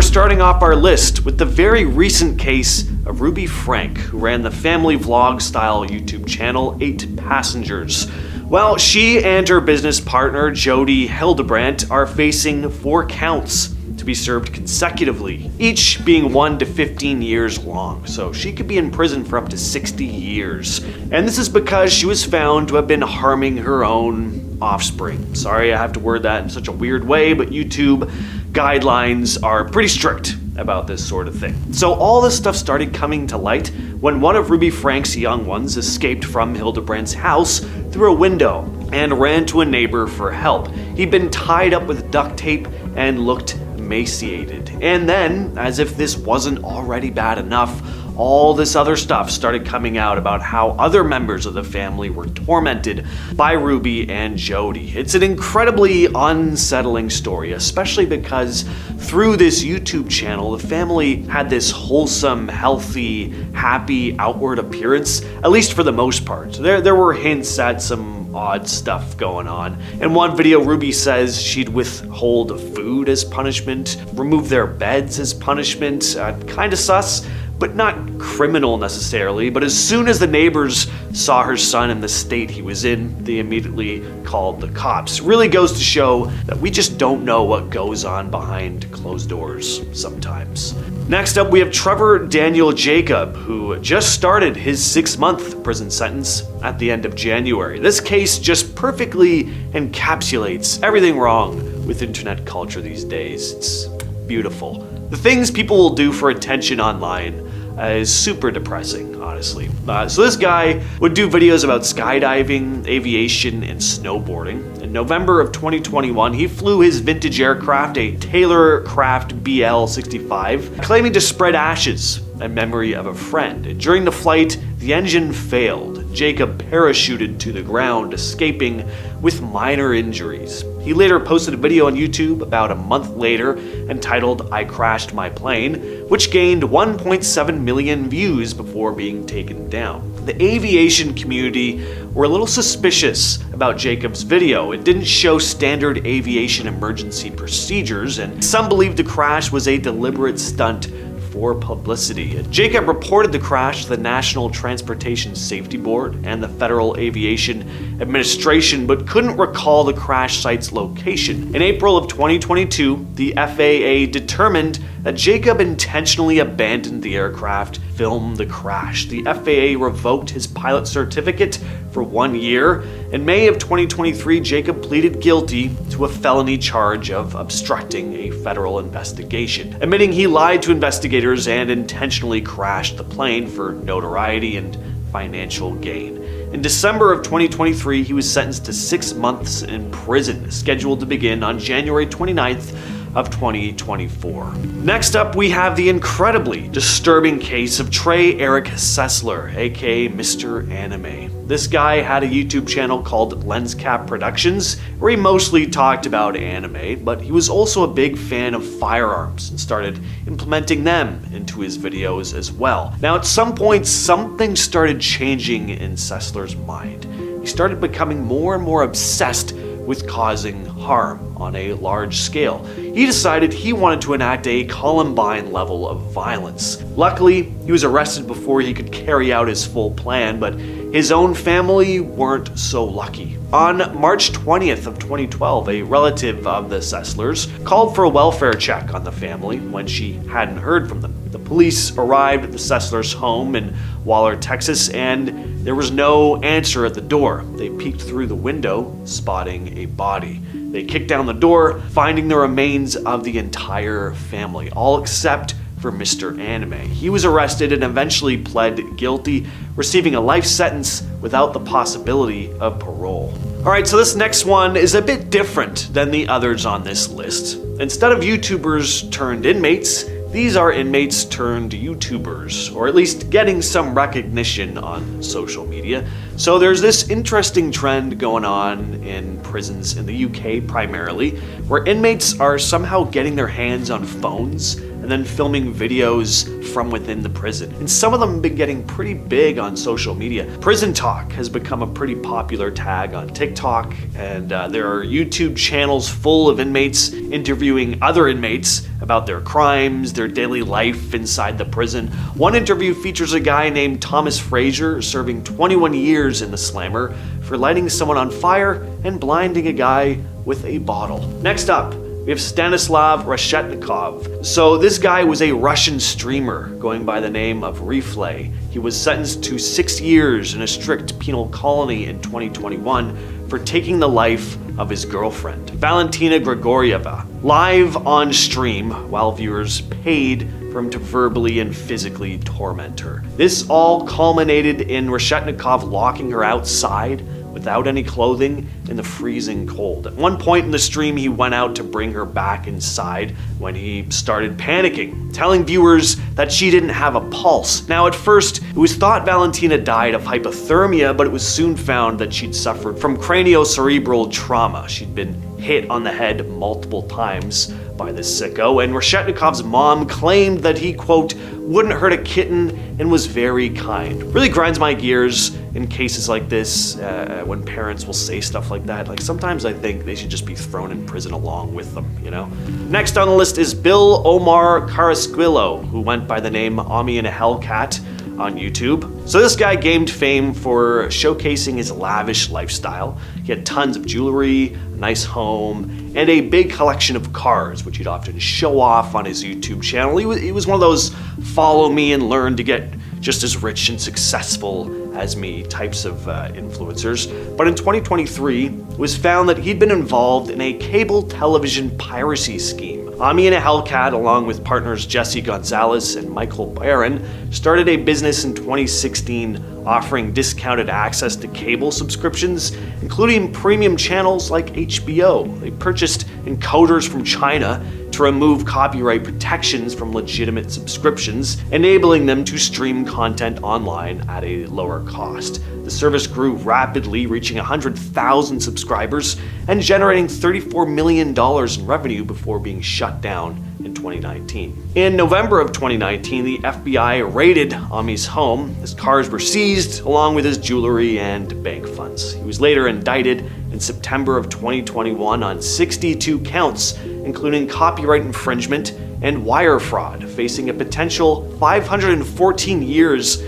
we're starting off our list with the very recent case of Ruby Frank, who ran the family vlog-style YouTube channel 8 Passengers. Well, she and her business partner, Jody Hildebrandt, are facing 4 counts to be served consecutively, each being 1 to 15 years long, so she could be in prison for up to 60 years. And this is because she was found to have been harming her own offspring. Sorry I have to word that in such a weird way, but YouTube guidelines are pretty strict about this sort of thing. So all this stuff started coming to light when one of Ruby Frank's young ones escaped from Hildebrandt's house through a window and ran to a neighbor for help. He'd been tied up with duct tape and looked emaciated. And then, as if this wasn't already bad enough, all this other stuff started coming out about how other members of the family were tormented by Ruby and Jody. It's an incredibly unsettling story, especially because through this YouTube channel, the family had this wholesome, healthy, happy outward appearance, at least for the most part. There were hints at some odd stuff going on. In one video, Ruby says she'd withhold food as punishment, remove their beds as punishment. Kinda sus, but not criminal necessarily. But as soon as the neighbors saw her son in the state he was in, they immediately called the cops. Really goes to show that we just don't know what goes on behind closed doors sometimes. Next up, we have Trevor Daniel Jacob, who just started his 6-month prison sentence at the end of January. This case just perfectly encapsulates everything wrong with internet culture these days. It's beautiful. The things people will do for attention online is super depressing, honestly. So this guy would do videos about skydiving, aviation, and snowboarding. In November of 2021, he flew his vintage aircraft, a Taylor Craft BL-65, claiming to spread ashes in memory of a friend. And during the flight, the engine failed. Jacob parachuted to the ground, escaping with minor injuries. He later posted a video on YouTube about a month later entitled "I Crashed My Plane," which gained 1.7 million views before being taken down. The aviation community were a little suspicious about Jacob's video. It didn't show standard aviation emergency procedures, and some believed the crash was a deliberate stunt for publicity. Jacob reported the crash to the National Transportation Safety Board and the Federal Aviation Administration, but couldn't recall the crash site's location. In April of 2022, the FAA determined that Jacob intentionally abandoned the aircraft, filmed the crash. The FAA revoked his pilot certificate for 1 year. In May of 2023, Jacob pleaded guilty to a felony charge of obstructing a federal investigation, admitting he lied to investigators and intentionally crashed the plane for notoriety and financial gain. In December of 2023, he was sentenced to 6 months in prison, scheduled to begin on January 29th of 2024. Next up, we have the incredibly disturbing case of Trey Eric Cesler, aka Mr. Anime. This guy had a YouTube channel called Lenscap Productions, where he mostly talked about anime, but he was also a big fan of firearms and started implementing them into his videos as well. Now, at some point, something started changing in Cesler's mind. He started becoming more and more obsessed with causing harm on a large scale. He decided he wanted to enact a Columbine level of violence. Luckily, he was arrested before he could carry out his full plan, but his own family weren't so lucky. On March 20th of 2012, a relative of the Ceslers called for a welfare check on the family when she hadn't heard from them. The police arrived at the Ceslers' home in Waller, Texas, and there was no answer at the door. They peeked through the window, spotting a body. They kicked down the door, finding the remains of the entire family, all except for Mr. Anime. He was arrested and eventually pled guilty, receiving a life sentence without the possibility of parole. Alright, so this next one is a bit different than the others on this list. Instead of YouTubers turned inmates, these are inmates turned YouTubers, or at least getting some recognition on social media. So there's this interesting trend going on in prisons in the UK primarily, where inmates are somehow getting their hands on phones and then filming videos from within the prison. And some of them have been getting pretty big on social media. Prison talk has become a pretty popular tag on TikTok, and there are YouTube channels full of inmates interviewing other inmates about their crimes, their daily life inside the prison. One interview features a guy named Thomas Frazier serving 21 years in the slammer for lighting someone on fire and blinding a guy with a bottle. Next up, we have Stanislav Rashnikov. So this guy was a Russian streamer going by the name of Reflay. He was sentenced to 6 years in a strict penal colony in 2021 for taking the life of his girlfriend, Valentina Grigorieva, live on stream while viewers paid for him to verbally and physically torment her. This all culminated in Rashnikov locking her outside without any clothing in the freezing cold. At one point in the stream, he went out to bring her back inside when he started panicking, telling viewers that she didn't have a pulse. Now, at first, it was thought Valentina died of hypothermia, but it was soon found that she'd suffered from craniocerebral trauma. She'd been hit on the head multiple times by this sicko, and Rashnikov's mom claimed that he, quote, wouldn't hurt a kitten and was very kind. Really grinds my gears in cases like this when parents will say stuff like that. Like, sometimes I think they should just be thrown in prison along with them, you know? Next on the list is Bill Omar Carrasquillo, who went by the name Ahmad and Hellcat on YouTube. So this guy gained fame for showcasing his lavish lifestyle. He had tons of jewelry, a nice home, and a big collection of cars, which he'd often show off on his YouTube channel. He was one of those follow me and learn to get just as rich and successful as me types of influencers. But in 2023, it was found that he'd been involved in a cable television piracy scheme. Ami and a Hellcat, along with partners Jesse Gonzalez and Michael Barron, started a business in 2016 offering discounted access to cable subscriptions, including premium channels like HBO. They purchased encoders from China to remove copyright protections from legitimate subscriptions, enabling them to stream content online at a lower cost. The service grew rapidly, reaching 100,000 subscribers and generating $34 million in revenue before being shut down in 2019. In November of 2019, the FBI raided Ami's home. His cars were seized, along with his jewelry and bank funds. He was later indicted in September of 2021 on 62 counts, including copyright infringement and wire fraud, facing a potential 514 years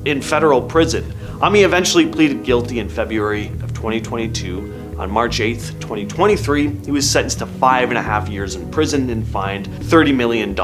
in federal prison. Ami eventually pleaded guilty in February of 2022. On March 8th, 2023, he was sentenced to 5.5 years in prison and fined $30 million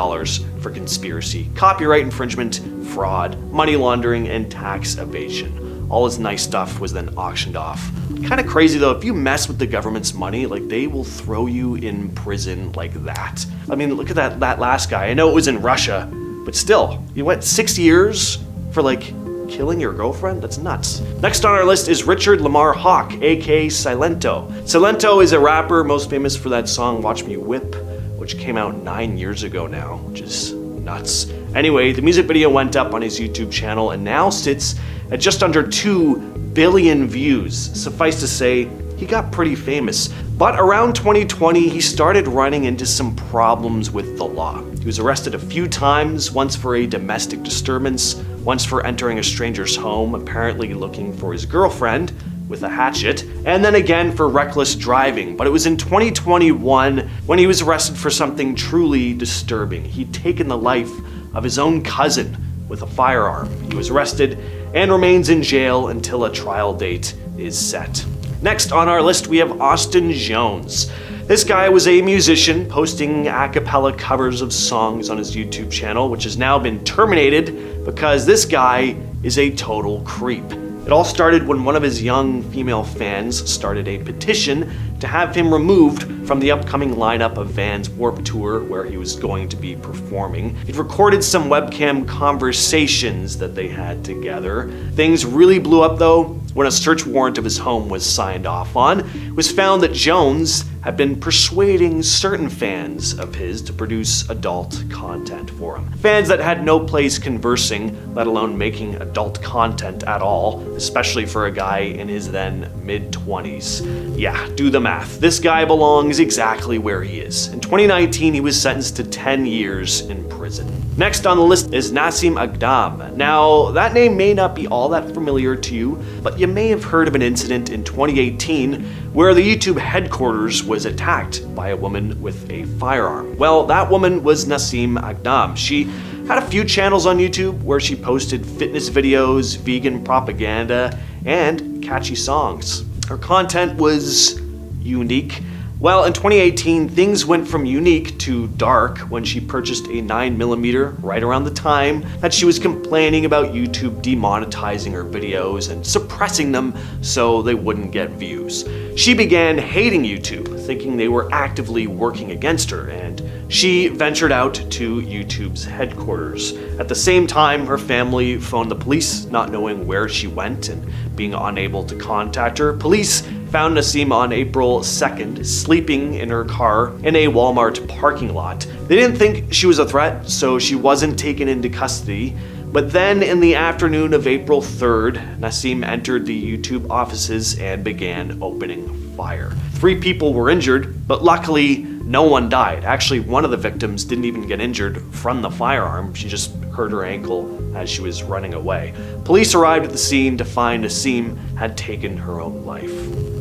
for conspiracy, copyright infringement, fraud, money laundering, and tax evasion. All his nice stuff was then auctioned off. Kind of crazy though, if you mess with the government's money, like, they will throw you in prison like that. I mean, look at that last guy. I know it was in Russia, but still, you went 6 years for like killing your girlfriend? That's nuts. Next on our list is Richard Lamar Hawk, aka Silento. Silento is a rapper most famous for that song Watch Me Whip, which came out 9 years ago now, which is nuts. Anyway, the music video went up on his YouTube channel and now sits at just under 2 billion views. Suffice to say, he got pretty famous. But around 2020, he started running into some problems with the law. He was arrested a few times, once for a domestic disturbance, once for entering a stranger's home, apparently looking for his girlfriend with a hatchet, and then again for reckless driving. But it was in 2021 when he was arrested for something truly disturbing. He'd taken the life of his own cousin with a firearm. He was arrested and remains in jail until a trial date is set. Next on our list, we have Austin Jones. This guy was a musician posting a cappella covers of songs on his YouTube channel, which has now been terminated because this guy is a total creep. It all started when one of his young female fans started a petition to have him removed from the upcoming lineup of Van's Warped Tour where he was going to be performing. He'd recorded some webcam conversations that they had together. Things really blew up though when a search warrant of his home was signed off on. It was found that Jones had been persuading certain fans of his to produce adult content for him. Fans that had no place conversing, let alone making adult content at all, especially for a guy in his then mid-20s. Yeah, do the math. This guy belongs exactly where he is. In 2019, he was sentenced to 10 years in prison. Next on the list is Nasim Aghdam. Now, that name may not be all that familiar to you, but you may have heard of an incident in 2018 where the YouTube headquarters was attacked by a woman with a firearm. Well, that woman was Nasim Aghdam. She had a few channels on YouTube where she posted fitness videos, vegan propaganda, and catchy songs. Her content was unique. Well, in 2018, things went from unique to dark when she purchased a 9mm right around the time that she was complaining about YouTube demonetizing her videos and suppressing them so they wouldn't get views. She began hating YouTube, thinking they were actively working against her, and she ventured out to YouTube's headquarters. At the same time, her family phoned the police, not knowing where she went and being unable to contact her. Police found Nasim on April 2nd, sleeping in her car in a Walmart parking lot. They didn't think she was a threat, so she wasn't taken into custody. But then in the afternoon of April 3rd, Nasim entered the YouTube offices and began opening fire. 3 people were injured, but luckily no one died. Actually, one of the victims didn't even get injured from the firearm. She just hurt her ankle as she was running away. Police arrived at the scene to find Nasim had taken her own life.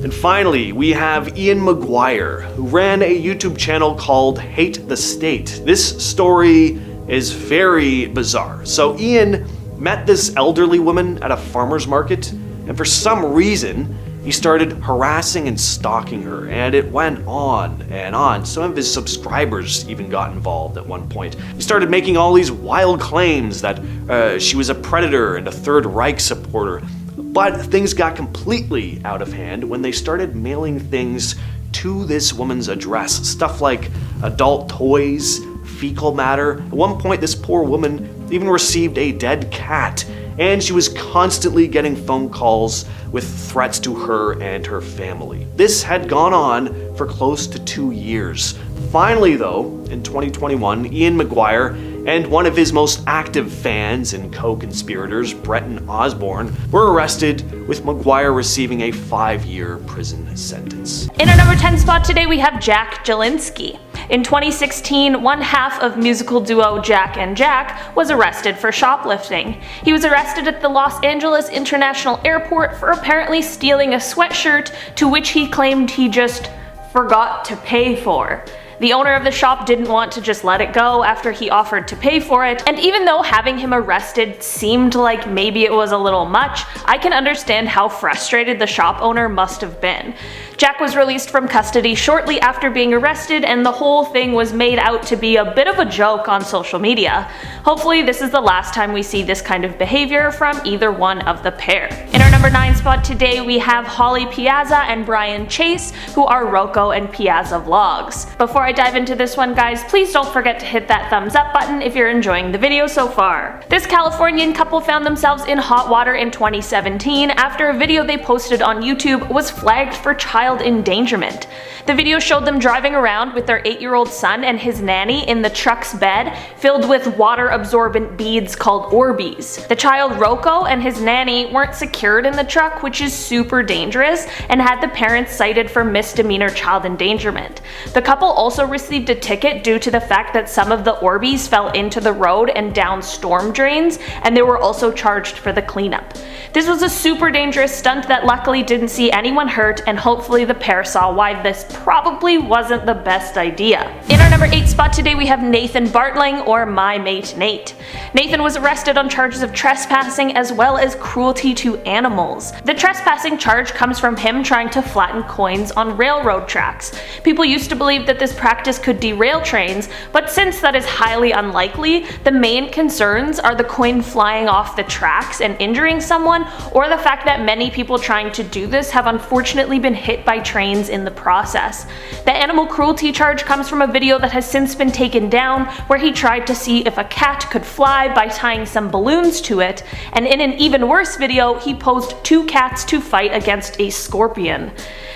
And finally, we have Ian Maguire, who ran a YouTube channel called Hate the State. This story is very bizarre. So Ian met this elderly woman at a farmer's market, and for some reason, he started harassing and stalking her, and it went on and on. Some of his subscribers even got involved at one point. He started making all these wild claims that she was a predator and a Third Reich supporter. But things got completely out of hand when they started mailing things to this woman's address. Stuff like adult toys, fecal matter. At one point, this poor woman even received a dead cat, and she was constantly getting phone calls with threats to her and her family. This had gone on for close to 2 years. Finally, though, in 2021, Ian Maguire and one of his most active fans and co-conspirators, Bretton Osborne, were arrested, with Maguire receiving a 5-year prison sentence. In our number 10 spot today, we have Jack Jelinski. In 2016, one half of musical duo Jack and Jack was arrested for shoplifting. He was arrested at the Los Angeles International Airport for apparently stealing a sweatshirt to which he claimed he just forgot to pay for. The owner of the shop didn't want to just let it go after he offered to pay for it, and even though having him arrested seemed like maybe it was a little much, I can understand how frustrated the shop owner must have been. Jack was released from custody shortly after being arrested, and the whole thing was made out to be a bit of a joke on social media. Hopefully this is the last time we see this kind of behavior from either one of the pair. In our number 9 spot today, we have Holly Piazza and Brian Chase, who are Rocco and Piazza Vlogs. Before I dive into this one, guys, please don't forget to hit that thumbs up button if you're enjoying the video so far. This Californian couple found themselves in hot water in 2017 after a video they posted on YouTube was flagged for child endangerment. The video showed them driving around with their 8-year-old son and his nanny in the truck's bed filled with water-absorbent beads called Orbeez. The child Rocco and his nanny weren't secured in the truck, which is super dangerous, and had the parents cited for misdemeanor child endangerment. The couple also received a ticket due to the fact that some of the Orbeez fell into the road and down storm drains, and they were also charged for the cleanup. This was a super dangerous stunt that luckily didn't see anyone hurt, and hopefully the pair saw why this probably wasn't the best idea. In our number 8 spot today, we have Nathan Bartling, or My Mate Nate. Nathan was arrested on charges of trespassing as well as cruelty to animals. The trespassing charge comes from him trying to flatten coins on railroad tracks. People used to believe that this practice could derail trains, but since that is highly unlikely, the main concerns are the coin flying off the tracks and injuring someone, anyone, or the fact that many people trying to do this have unfortunately been hit by trains in the process. The animal cruelty charge comes from a video that has since been taken down where he tried to see if a cat could fly by tying some balloons to it, and in an even worse video he posed 2 cats to fight against a scorpion.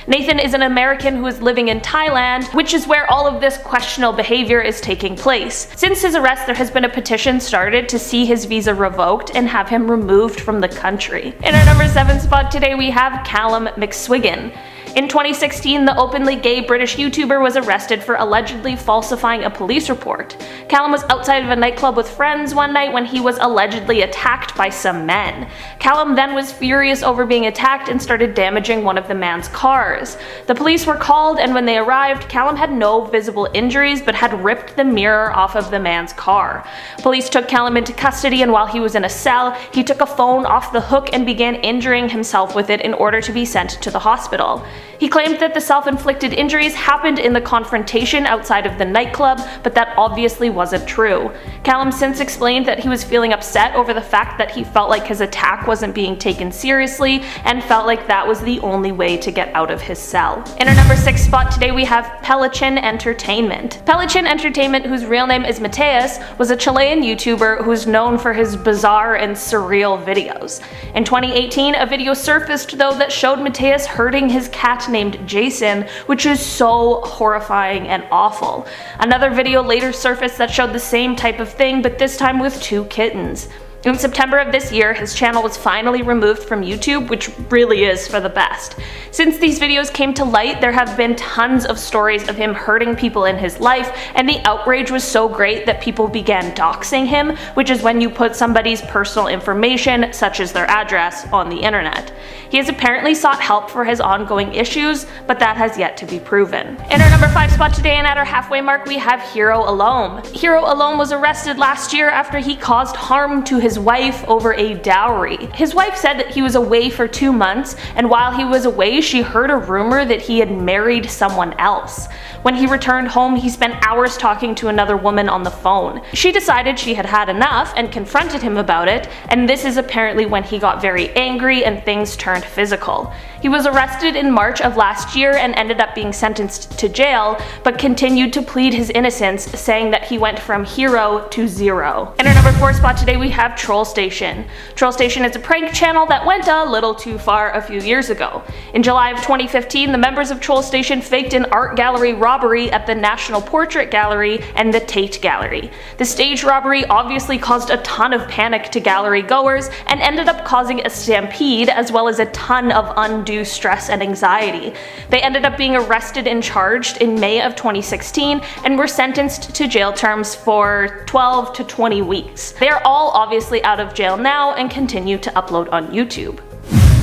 Nathan is an American who is living in Thailand, which is where all of this questionable behavior is taking place. Since his arrest, there has been a petition started to see his visa revoked and have him removed from the country. In our number 7 spot today we have Callum McAllister. In 2016, the openly gay British YouTuber was arrested for allegedly falsifying a police report. Callum was outside of a nightclub with friends one night when he was allegedly attacked by some men. Callum then was furious over being attacked and started damaging one of the man's cars. The police were called, and when they arrived, Callum had no visible injuries but had ripped the mirror off of the man's car. Police took Callum into custody, and while he was in a cell, he took a phone off the hook and began injuring himself with it in order to be sent to the hospital. He claimed that the self-inflicted injuries happened in the confrontation outside of the nightclub, but that obviously wasn't true. Callum since explained that he was feeling upset over the fact that he felt like his attack wasn't being taken seriously and felt like that was the only way to get out of his cell. In our number 6 spot today we have Pelin Entertainment. Pelin Entertainment, whose real name is Mateus, was a Chilean YouTuber who's known for his bizarre and surreal videos. In 2018, a video surfaced though that showed Mateus hurting his cat named Jason, which is so horrifying and awful. Another video later surfaced that showed the same type of thing, but this time with 2 kittens. In September of this year, his channel was finally removed from YouTube, which really is for the best. Since these videos came to light, there have been tons of stories of him hurting people in his life, and the outrage was so great that people began doxing him, which is when you put somebody's personal information, such as their address, on the internet. He has apparently sought help for his ongoing issues, but that has yet to be proven. In our number 5 spot today and at our halfway mark, we have Hero Alom. Hero Alom was arrested last year after he caused harm to his wife over a dowry. His wife said that he was away for 2 months, and while he was away, she heard a rumor that he had married someone else. When he returned home, he spent hours talking to another woman on the phone. She decided she had had enough and confronted him about it, and this is apparently when he got very angry and things turned physical. He was arrested in March of last year and ended up being sentenced to jail, but continued to plead his innocence, saying that he went from hero to zero. In our number 4 spot today we have Troll Station. Troll Station is a prank channel that went a little too far a few years ago. In July of 2015, the members of Troll Station faked an art gallery robbery at the National Portrait Gallery and the Tate Gallery. The stage robbery obviously caused a ton of panic to gallery goers and ended up causing a stampede as well as a ton of undue stress and anxiety. They ended up being arrested and charged in May of 2016 and were sentenced to jail terms for 12 to 20 weeks. They are all obviously out of jail now and continue to upload on YouTube.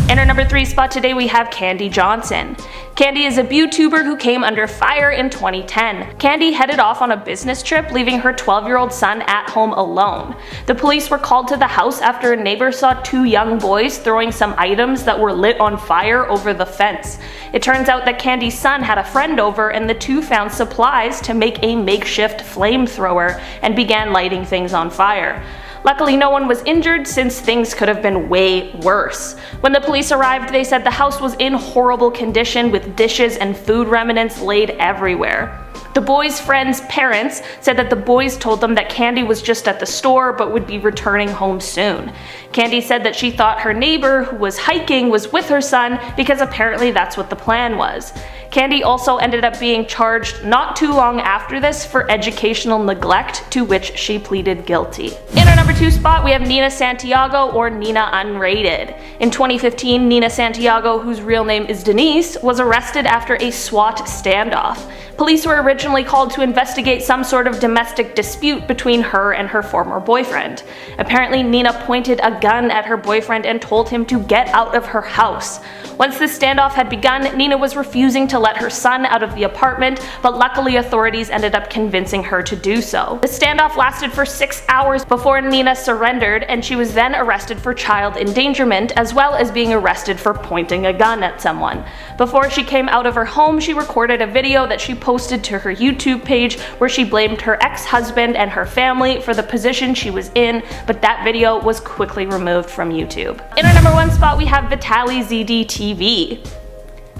In our number 3 spot today we have Candy Johnson. Candy is a YouTuber who came under fire in 2010. Candy headed off on a business trip, leaving her 12-year-old son at home alone. The police were called to the house after a neighbor saw 2 young boys throwing some items that were lit on fire over the fence. It turns out that Candy's son had a friend over, and the 2 found supplies to make a makeshift flamethrower and began lighting things on fire. Luckily, no one was injured since things could have been way worse. When the police arrived, they said the house was in horrible condition with dishes and food remnants laid everywhere. The boys' friends' parents said that the boys told them that Candy was just at the store but would be returning home soon. Candy said that she thought her neighbor, who was hiking, was with her son because apparently that's what the plan was. Candy also ended up being charged not too long after this for educational neglect, to which she pleaded guilty. In our number 2 spot, we have Nina Santiago, or Nina Unrated. In 2015, Nina Santiago, whose real name is Denise, was arrested after a SWAT standoff. Police were originally called to investigate some sort of domestic dispute between her and her former boyfriend. Apparently, Nina pointed a gun at her boyfriend and told him to get out of her house. Once the standoff had begun, Nina was refusing to let her son out of the apartment, but luckily authorities ended up convincing her to do so. The standoff lasted for 6 hours before Nina surrendered, and she was then arrested for child endangerment as well as being arrested for pointing a gun at someone. Before she came out of her home, she recorded a video that she posted to her YouTube page where she blamed her ex-husband and her family for the position she was in, but that video was quickly removed from YouTube. In our number 1 spot we have VitalZTV.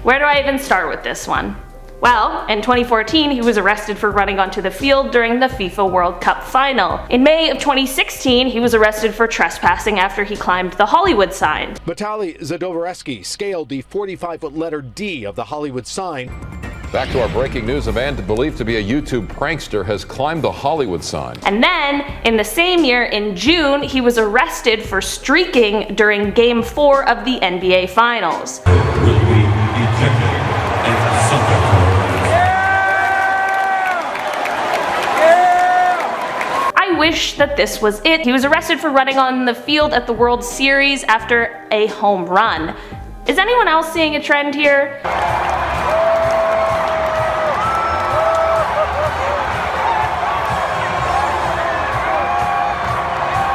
Where do I even start with this one? Well, in 2014 he was arrested for running onto the field during the FIFA World Cup final. In May of 2016 he was arrested for trespassing after he climbed the Hollywood sign. Vitaly Zadovoretsky scaled the 45-foot letter D of the Hollywood sign. Back to our breaking news. A man believed to be a YouTube prankster has climbed the Hollywood sign. And then, in the same year, in June, he was arrested for streaking during Game 4 of the NBA Finals. I wish that this was it. He was arrested for running on the field at the World Series after a home run. Is anyone else seeing a trend here?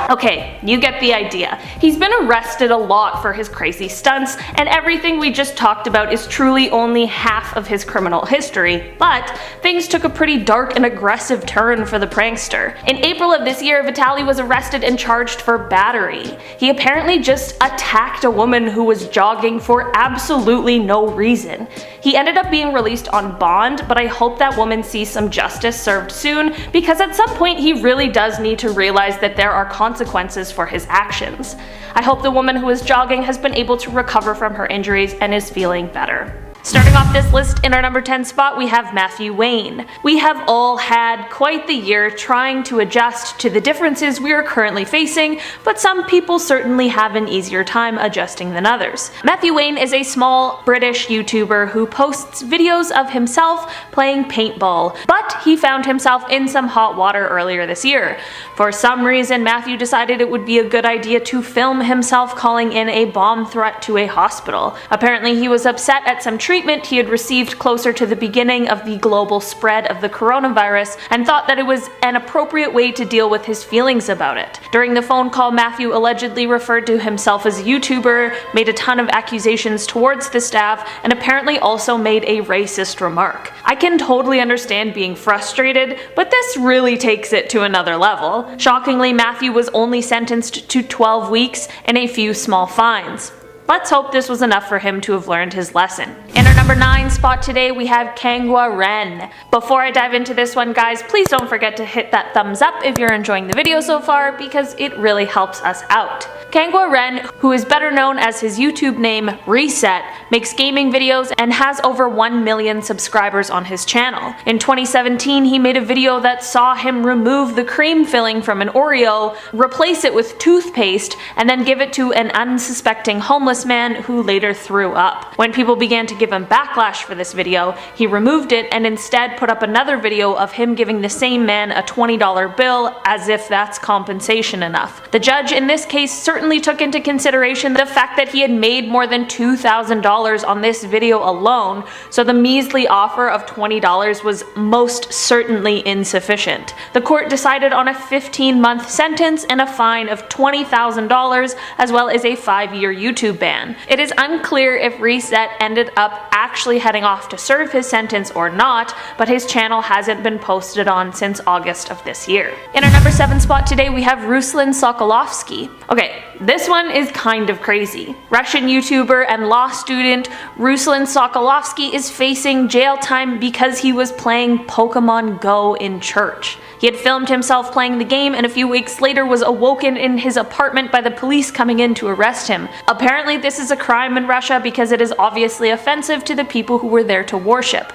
Okay, you get the idea. He's been arrested a lot for his crazy stunts, and everything we just talked about is truly only half of his criminal history, but things took a pretty dark and aggressive turn for the prankster. In April of this year, Vitaly was arrested and charged for battery. He apparently just attacked a woman who was jogging for absolutely no reason. He ended up being released on bond, but I hope that woman sees some justice served soon, because at some point he really does need to realize that there are consequences for his actions. I hope the woman who is jogging has been able to recover from her injuries and is feeling better. Starting off this list in our number 10 spot we have Matthew Wayne. We have all had quite the year trying to adjust to the differences we are currently facing, but some people certainly have an easier time adjusting than others. Matthew Wayne is a small British YouTuber who posts videos of himself playing paintball, but he found himself in some hot water earlier this year. For some reason, Matthew decided it would be a good idea to film himself calling in a bomb threat to a hospital. Apparently he was upset at some treatment he had received closer to the beginning of the global spread of the coronavirus and thought that it was an appropriate way to deal with his feelings about it. During the phone call, Matthew allegedly referred to himself as a YouTuber, made a ton of accusations towards the staff, and apparently also made a racist remark. I can totally understand being frustrated, but this really takes it to another level. Shockingly, Matthew was only sentenced to 12 weeks and a few small fines. Let's hope this was enough for him to have learned his lesson. In our number 9 spot today we have Kanga Ren. Before I dive into this one, guys, please don't forget to hit that thumbs up if you're enjoying the video so far, because it really helps us out. Kanga Ren, who is better known as his YouTube name Reset, makes gaming videos and has over 1 million subscribers on his channel. In 2017 he made a video that saw him remove the cream filling from an Oreo, replace it with toothpaste, and then give it to an unsuspecting homeless man who later threw up. When people began to give him backlash for this video, he removed it and instead put up another video of him giving the same man a $20 bill, as if that's compensation enough. The judge in this case certainly took into consideration the fact that he had made more than $2,000 on this video alone, so the measly offer of $20 was most certainly insufficient. The court decided on a 15-month sentence and a fine of $20,000, as well as a 5-year YouTube ban. It is unclear if Reset ended up actually heading off to serve his sentence or not, but his channel hasn't been posted on since August of this year. In our number 7 spot today we have Ruslan Sokolovsky. Okay, this one is kind of crazy. Russian YouTuber and law student Ruslan Sokolovsky is facing jail time because he was playing Pokemon Go in church. He had filmed himself playing the game and a few weeks later was awoken in his apartment by the police coming in to arrest him. Apparently this is a crime in Russia because it is obviously offensive to the people who were there to worship.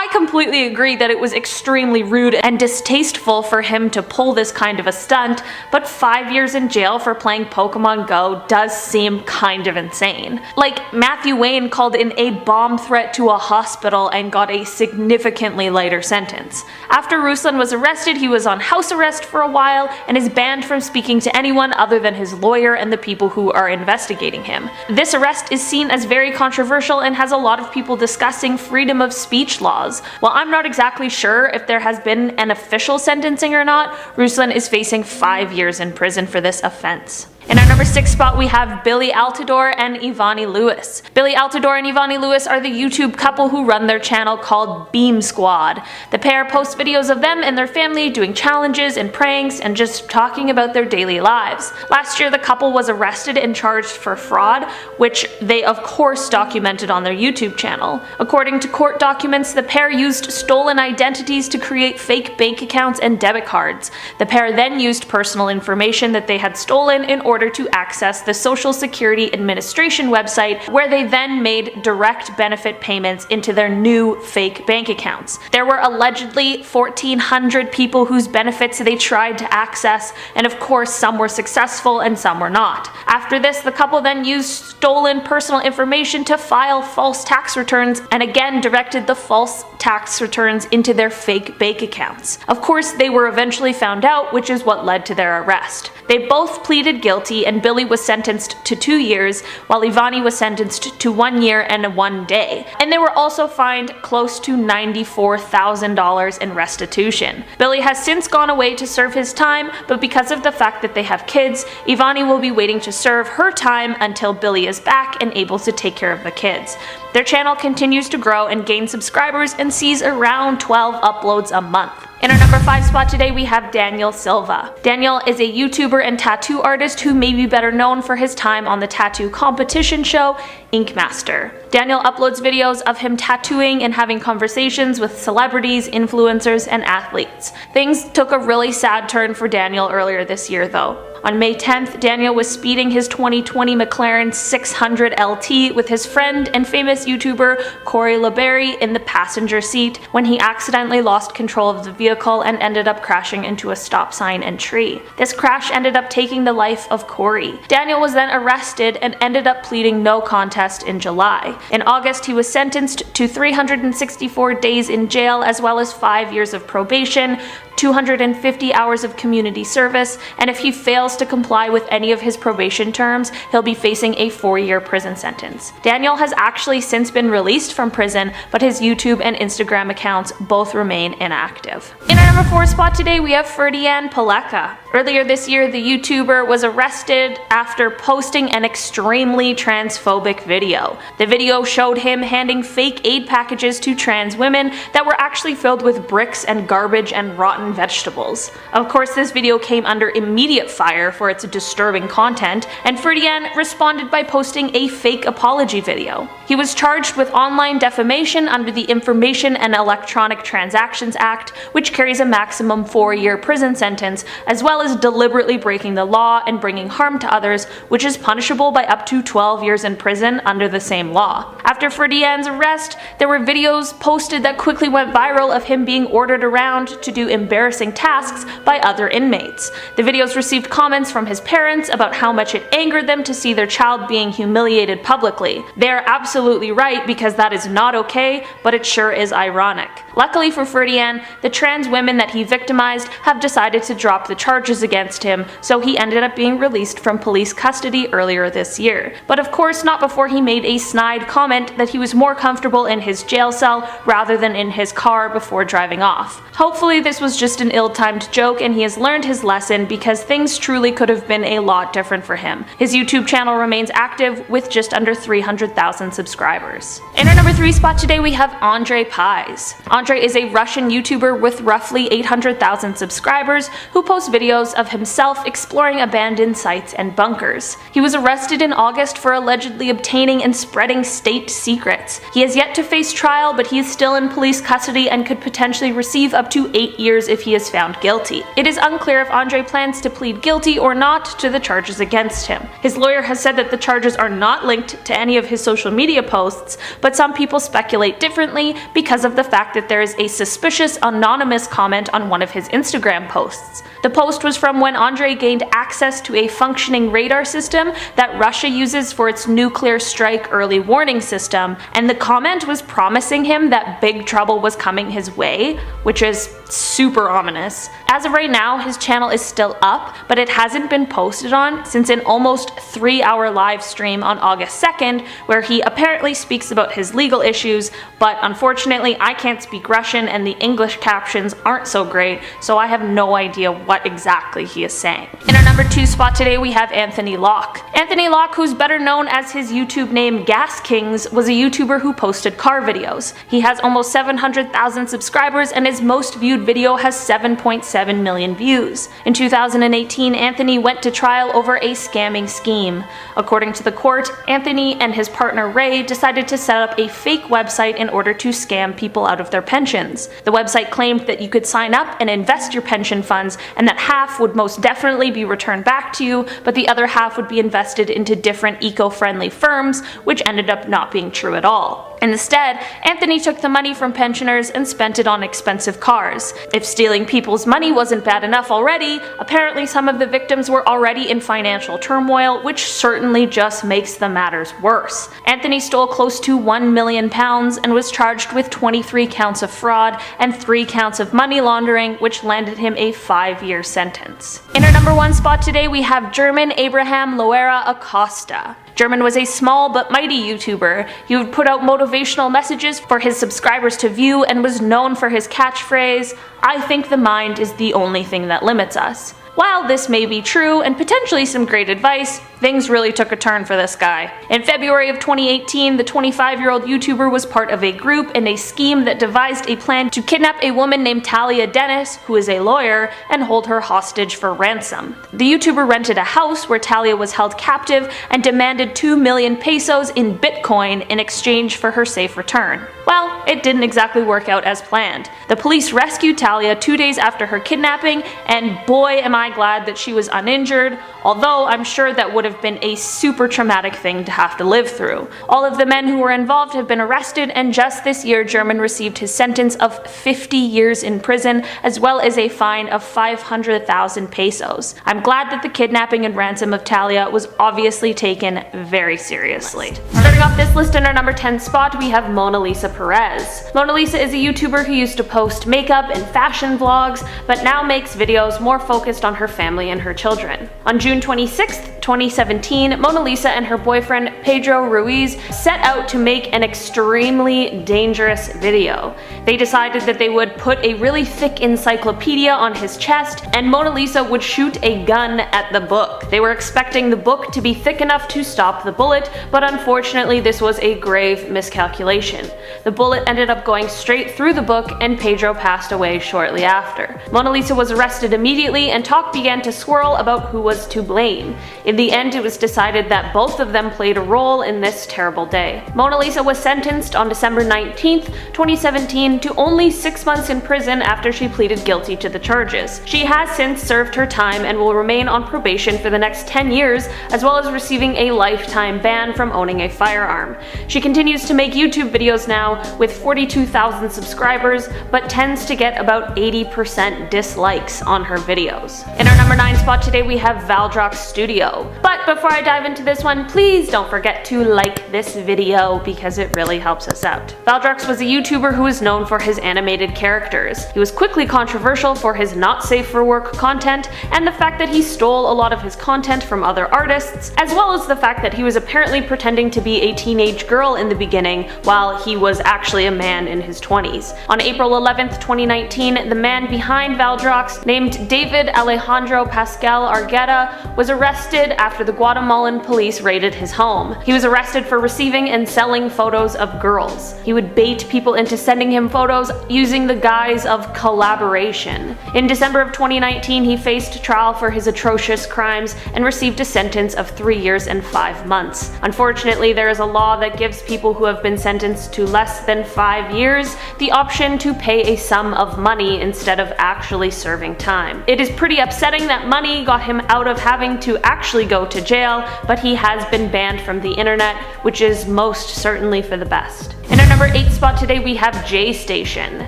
I completely agree that it was extremely rude and distasteful for him to pull this kind of a stunt, but 5 years in jail for playing Pokemon Go does seem kind of insane. Like, Matthew Wayne called in a bomb threat to a hospital and got a significantly lighter sentence. After Ruslan was arrested, he was on house arrest for a while and is banned from speaking to anyone other than his lawyer and the people who are investigating him. This arrest is seen as very controversial and has a lot of people discussing freedom of speech laws. While I'm not exactly sure if there has been an official sentencing or not, Ruslan is facing 5 years in prison for this offense. In our number 6 spot, we have Billy Altidore and Ivani Lewis. Billy Altidore and Ivani Lewis are the YouTube couple who run their channel called Beam Squad. The pair post videos of them and their family doing challenges and pranks and just talking about their daily lives. Last year, the couple was arrested and charged for fraud, which they of course documented on their YouTube channel. According to court documents, the pair used stolen identities to create fake bank accounts and debit cards. The pair then used personal information that they had stolen in order to access the Social Security Administration website, where they then made direct benefit payments into their new fake bank accounts. There were allegedly 1,400 people whose benefits they tried to access, and of course some were successful and some were not. After this, the couple then used stolen personal information to file false tax returns and again directed the false tax returns into their fake bank accounts. Of course, they were eventually found out, which is what led to their arrest. They both pleaded guilty, and Billy was sentenced to 2 years, while Ivani was sentenced to 1 year and 1 day. And they were also fined close to $94,000 in restitution. Billy has since gone away to serve his time, but because of the fact that they have kids, Ivani will be waiting to serve her time until Billy is back and able to take care of the kids. Their channel continues to grow and gain subscribers and sees around 12 uploads a month. In our number 5 spot today, we have Daniel Silva. Daniel is a YouTuber and tattoo artist who may be better known for his time on the tattoo competition show Ink Master. Daniel uploads videos of him tattooing and having conversations with celebrities, influencers, and athletes. Things took a really sad turn for Daniel earlier this year though. On May 10th, Daniel was speeding his 2020 McLaren 600 LT with his friend and famous YouTuber Corey LeBerry in the passenger seat when he accidentally lost control of the vehicle and ended up crashing into a stop sign and tree. This crash ended up taking the life of Corey. Daniel was then arrested and ended up pleading no contest in July. In August, he was sentenced to 364 days in jail as well as 5 years of probation, 250 hours of community service, and if he fails to comply with any of his probation terms, he'll be facing a 4-year prison sentence. Daniel has actually since been released from prison, but his YouTube and Instagram accounts both remain inactive. In our number 4 spot today, we have Feran Pela. Earlier this year, the YouTuber was arrested after posting an extremely transphobic video. The video showed him handing fake aid packages to trans women that were actually filled with bricks and garbage and rotten vegetables. Of course, this video came under immediate fire for its disturbing content, and Feran responded by posting a fake apology video. He was charged with online defamation under the Information and Electronic Transactions Act, which carries a maximum 4-year prison sentence, as well as deliberately breaking the law and bringing harm to others, which is punishable by up to 12 years in prison under the same law. After Feran's arrest, there were videos posted that quickly went viral of him being ordered around to do embarrassing tasks by other inmates. The videos received comments from his parents about how much it angered them to see their child being humiliated publicly. They are absolutely right, because that is not okay, but it sure is ironic. Luckily for Feran, the trans women that he victimized have decided to drop the charges against him, so he ended up being released from police custody earlier this year. But of course not before he made a snide comment that he was more comfortable in his jail cell rather than in his car before driving off. Hopefully this was just an ill-timed joke and he has learned his lesson, because things truly could have been a lot different for him. His YouTube channel remains active with just under 300,000 subscribers. In our number 3 spot today, we have Andre Pais. Andre Andre is a Russian YouTuber with roughly 800,000 subscribers who posts videos of himself exploring abandoned sites and bunkers. He was arrested in August for allegedly obtaining and spreading state secrets. He has yet to face trial, but he is still in police custody and could potentially receive up to 8 years if he is found guilty. It is unclear if Andre plans to plead guilty or not to the charges against him. His lawyer has said that the charges are not linked to any of his social media posts, but some people speculate differently because of the fact that there is a suspicious anonymous comment on one of his Instagram posts. The post was from when Andre gained access to a functioning radar system that Russia uses for its nuclear strike early warning system, and the comment was promising him that big trouble was coming his way, which is super ominous. As of right now, his channel is still up, but it hasn't been posted on since an almost 3-hour live stream on August 2nd, where he apparently speaks about his legal issues, but unfortunately I can't speak Russian and the English captions aren't so great, so I have no idea what exactly he is saying. In our number 2 spot today we have Anthony Locke. Anthony Locke, who's better known as his YouTube name Gas Kings, was a YouTuber who posted car videos. He has almost 700,000 subscribers and his most viewed video has 7.7 million views. In 2018, Anthony went to trial over a scamming scheme. According to the court, Anthony and his partner Ray decided to set up a fake website in order to scam people out of their pensions. The website claimed that you could sign up and invest your pension funds and that half would most definitely be returned back to you, but the other half would be invested into different eco-friendly firms, which ended up not being true at all. Instead, Anthony took the money from pensioners and spent it on expensive cars. If stealing people's money wasn't bad enough already, apparently some of the victims were already in financial turmoil, which certainly just makes the matters worse. Anthony stole close to £1 million and was charged with 23 counts of fraud and 3 counts of money laundering, which landed him a 5-year sentence. In our number 1 spot today we have German Abraham Lera Acosta. German was a small but mighty YouTuber. He would put out motivational messages for his subscribers to view and was known for his catchphrase, "I think the mind is the only thing that limits us." While this may be true and potentially some great advice, things really took a turn for this guy. In February of 2018, the 25-year-old YouTuber was part of a group in a scheme that devised a plan to kidnap a woman named Talia Dennis, who is a lawyer, and hold her hostage for ransom. The YouTuber rented a house where Talia was held captive and demanded 2 million pesos in Bitcoin in exchange for her safe return. Well, it didn't exactly work out as planned. The police rescued Talia 2 days after her kidnapping, and boy am I glad that she was uninjured, although I'm sure that would have been a super traumatic thing to have to live through. All of the men who were involved have been arrested, and just this year German received his sentence of 50 years in prison, as well as a fine of 500,000 pesos. I'm glad that the kidnapping and ransom of Talia was obviously taken very seriously. Starting off this list in our number 10 spot, we have Mona Lisa Perez. Mona Lisa is a YouTuber who used to post makeup and fashion vlogs, but now makes videos more focused on her family and her children. On June 26, 2017, Mona Lisa and her boyfriend Pedro Ruiz set out to make an extremely dangerous video. They decided that they would put a really thick encyclopedia on his chest, and Mona Lisa would shoot a gun at the book. They were expecting the book to be thick enough to stop the bullet, but unfortunately this was a grave miscalculation. The bullet ended up going straight through the book, and Pedro passed away shortly after. Mona Lisa was arrested immediately, and talk began to swirl about who was to blame. In the end, it was decided that both of them played a role in this terrible day. Mona Lisa was sentenced on December 19th, 2017 to only 6 months in prison after she pleaded guilty to the charges. She has since served her time and will remain on probation for the next 10 years, as well as receiving a lifetime ban from owning a firearm. She continues to make YouTube videos now with 42,000 subscribers, but tends to get about 80% dislikes on her videos. In our number 9 spot today we have Valro Studio. But before I dive into this one, please don't forget to like this video because it really helps us out. Valro was a YouTuber who is known for his animated characters. He was quickly controversial for his not safe for work content and the fact that he stole a lot of his content from other artists, as well as the fact that he was apparently pretending to be a teenage girl in the beginning while he was actually a man in his 20s. On April 11th, 2019, the man behind Valro, named David Alejandro Pascal Argueta, was arrested arrested after the Guatemalan police raided his home. He was arrested for receiving and selling photos of girls. He would bait people into sending him photos using the guise of collaboration. In December of 2019, he faced trial for his atrocious crimes and received a sentence of 3 years and 5 months. Unfortunately, there is a law that gives people who have been sentenced to less than 5 years the option to pay a sum of money instead of actually serving time. It is pretty upsetting that money got him out of having to actually go to jail, but he has been banned from the internet, which is most certainly for the best. In our number 8 spot today, we have Jay Station.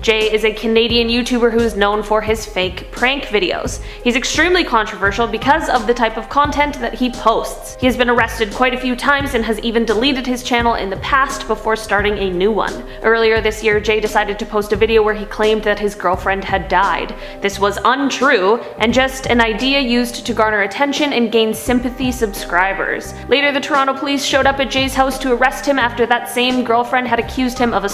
Jay is a Canadian YouTuber who is known for his fake prank videos. He's extremely controversial because of the type of content that he posts. He has been arrested quite a few times and has even deleted his channel in the past before starting a new one. Earlier this year, Jay decided to post a video where he claimed that his girlfriend had died. This was untrue and just an idea used to garner attention and gain sympathy subscribers. Later, the Toronto police showed up at Jay's house to arrest him after that same girlfriend had accused him of a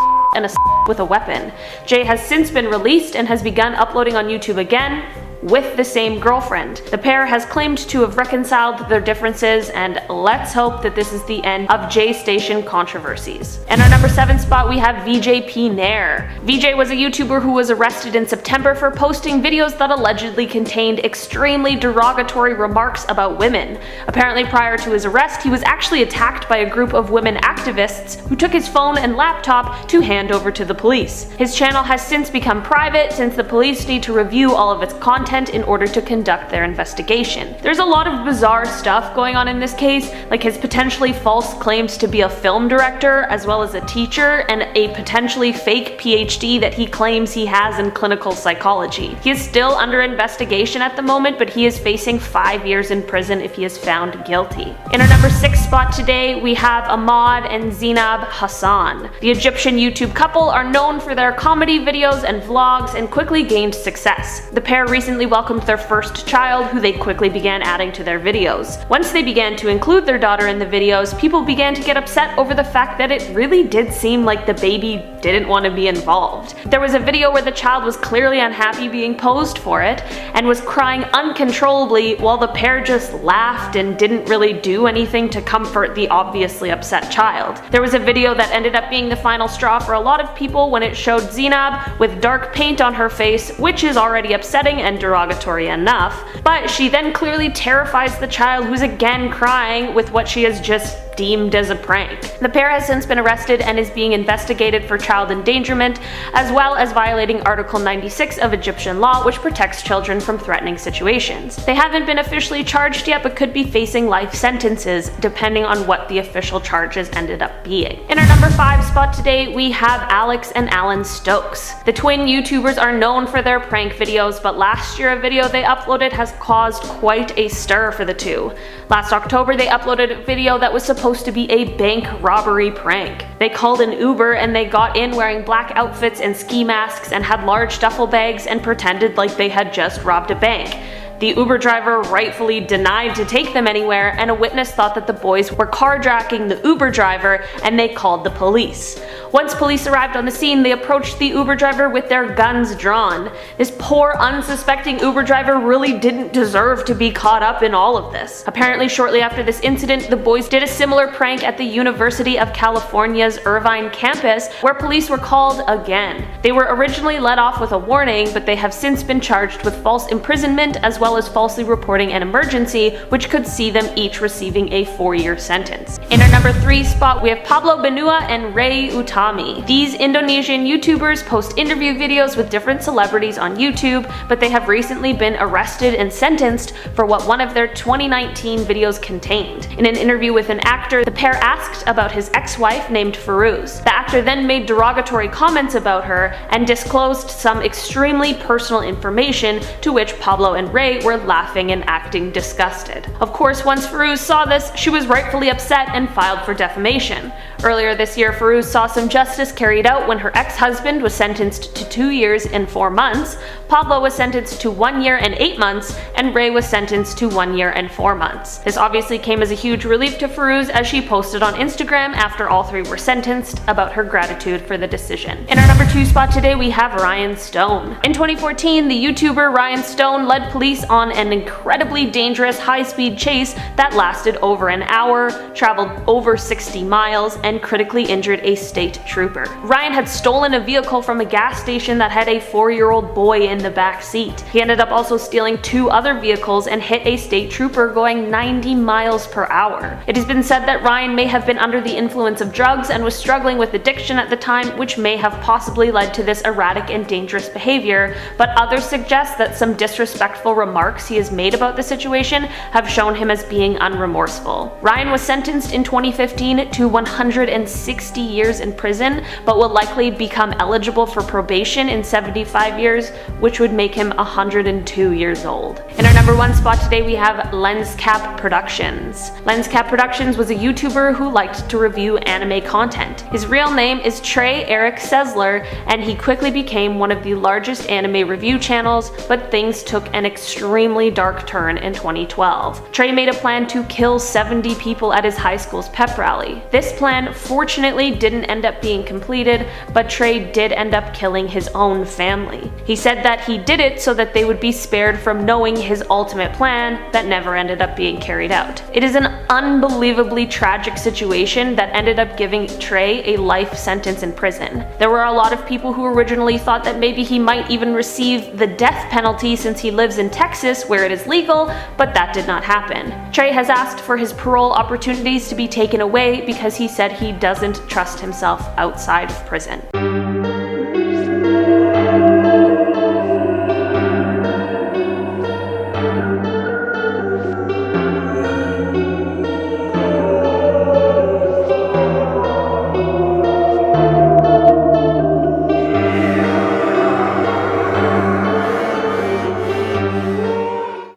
with a weapon. Jay has since been released and has begun uploading on YouTube again with the same girlfriend. The pair has claimed to have reconciled their differences, and let's hope that this is the end of Jay Station controversies. In our number 7 spot, we have VJP Nair. VJ was a YouTuber who was arrested in September for posting videos that allegedly contained extremely derogatory remarks about women. Apparently, prior to his arrest, he was actually attacked by a group of women activists who took his phone and laptop to hand over to the police. His channel has since become private since the police need to review all of its content in order to conduct their investigation. There's a lot of bizarre stuff going on in this case, like his potentially false claims to be a film director as well as a teacher, and a potentially fake PhD that he claims he has in clinical psychology. He is still under investigation at the moment, but he is facing 5 years in prison if he is found guilty. In our number 6 spot today, we have Ahmad and Zenab Hassan. The Egyptian YouTube couple are known for their comedy videos and vlogs and quickly gained success. The pair recently welcomed their first child, who they quickly began adding to their videos. Once they began to include their daughter in the videos, people began to get upset over the fact that it really did seem like the baby didn't want to be involved. There was a video where the child was clearly unhappy being posed for it and was crying uncontrollably while the pair just laughed and didn't really do anything to comfort the obviously upset child. There was a video that ended up being the final straw for a lot of people when it showed Zenab with dark paint on her face, which is already upsetting and derogatory enough, but she then clearly terrifies the child, who's again crying with what she has just deemed as a prank. The pair has since been arrested and is being investigated for child endangerment, as well as violating Article 96 of Egyptian law, which protects children from threatening situations. They haven't been officially charged yet, but could be facing life sentences, depending on what the official charges ended up being. In our number 5 spot today, we have Alex and Alan Stokes. The twin YouTubers are known for their prank videos, but last year a video they uploaded has caused quite a stir for the two. Last October, they uploaded a video that was supposed to be a bank robbery prank. They called an Uber and they got in wearing black outfits and ski masks and had large duffel bags and pretended like they had just robbed a bank. The Uber driver rightfully denied to take them anywhere, and a witness thought that the boys were carjacking the Uber driver, and they called the police. Once police arrived on the scene, they approached the Uber driver with their guns drawn. This poor, unsuspecting Uber driver really didn't deserve to be caught up in all of this. Apparently, shortly after this incident, the boys did a similar prank at the University of California's Irvine campus, where police were called again. They were originally let off with a warning, but they have since been charged with false imprisonment as well as falsely reporting an emergency, which could see them each receiving a 4-year sentence. In our number 3 spot, we have Pablo Benua and Ray Utami. These Indonesian YouTubers post interview videos with different celebrities on YouTube, but they have recently been arrested and sentenced for what one of their 2019 videos contained. In an interview with an actor, the pair asked about his ex-wife named Firuz. The actor then made derogatory comments about her and disclosed some extremely personal information, to which Pablo and Ray were laughing and acting disgusted. Of course, once Firuz saw this, she was rightfully upset and filed for defamation. Earlier this year, Feroz saw some justice carried out when her ex-husband was sentenced to 2 years and 4 months, Pablo was sentenced to 1 year and 8 months, and Ray was sentenced to 1 year and 4 months. This obviously came as a huge relief to Feroz as she posted on Instagram after all 3 were sentenced about her gratitude for the decision. In our number 2 spot today we have Ryan Stone. In 2014, the YouTuber Ryan Stone led police on an incredibly dangerous high-speed chase that lasted over an hour, traveled over 60 miles, and critically injured a state trooper. Ryan had stolen a vehicle from a gas station that had a 4-year-old boy in the back seat. He ended up also stealing 2 other vehicles and hit a state trooper going 90 miles per hour. It has been said that Ryan may have been under the influence of drugs and was struggling with addiction at the time, which may have possibly led to this erratic and dangerous behavior, but others suggest that some disrespectful remarks he has made about the situation have shown him as being unremorseful. Ryan was sentenced in 2015 to 160 years in prison, but will likely become eligible for probation in 75 years, which would make him 102 years old. In our number 1 spot today we have Lenscap Productions. Lenscap Productions was a YouTuber who liked to review anime content. His real name is Trey Cesler, and he quickly became one of the largest anime review channels, but things took an extremely dark turn in 2012. Trey made a plan to kill 70 people at his high school's pep rally. This plan fortunately didn't end up being completed, but Trey did end up killing his own family. He said that he did it so that they would be spared from knowing his ultimate plan that never ended up being carried out. It is an unbelievably tragic situation that ended up giving Trey a life sentence in prison. There were a lot of people who originally thought that maybe he might even receive the death penalty since he lives in Texas where it is legal, but that did not happen. Trey has asked for his parole opportunities to be taken away because he said he doesn't trust himself outside of prison.